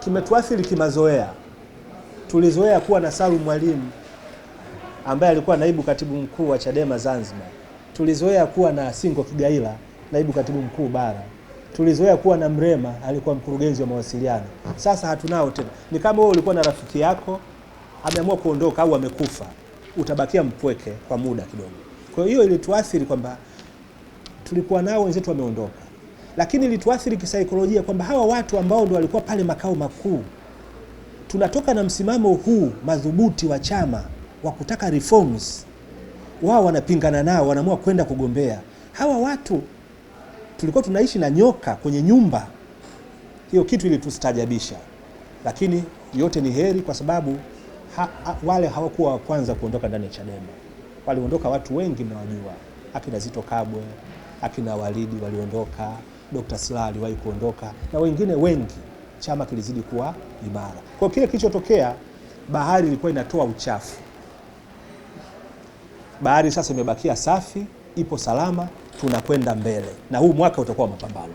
Kimetuathiri kimazoea. Tulizoea kuwa na Salum Mwalimu ambaye alikuwa naibu katibu mkuu wa Chadema Zanzibar. Tulizoea kuwa na Singo Kigaila, naibu katibu mkuu bara. Tulizoea kuwa na Mrema, alikuwa mkurugenzi wa mawasiliano. Sasa hatunao tena. Ni kama wewe ulikuwa na rafiki yako ameamua kuondoka au amekufa, utabakia mpweke kwa muda kidogo. Kwa hiyo ilituathiri kwamba tulikuwa nao wenzetu wameondoka. Lakini ilituathiri kisaikolojia kwamba hawa watu ambao ndio walikuwa pale makao makuu, tunatoka na msimamo huu madhubuti wa chama wa kutaka reforms, wao wanapingana nao, wanaamua kwenda kugombea. Hawa watu tulikuwa tunaishi na nyoka kwenye nyumba. Hiyo kitu ilitustajabisha, lakini yote ni heri kwa sababu wale hawakuwa wa kwanza kuondoka ndani ya Chadema. Waliondoka watu wengi mnawajua, akina Zito Kabwe, akina Walidi waliondoka, Dr. Slaa aliwahi kuondoka na wengine wengi. Chama kilizidi kuwa imara. Kwa kile kilichotokea, bahari ilikuwa inatoa uchafu. Bahari sasa imebakia safi, ipo salama, tunakwenda mbele. Na huu mwaka utakuwa mapambano.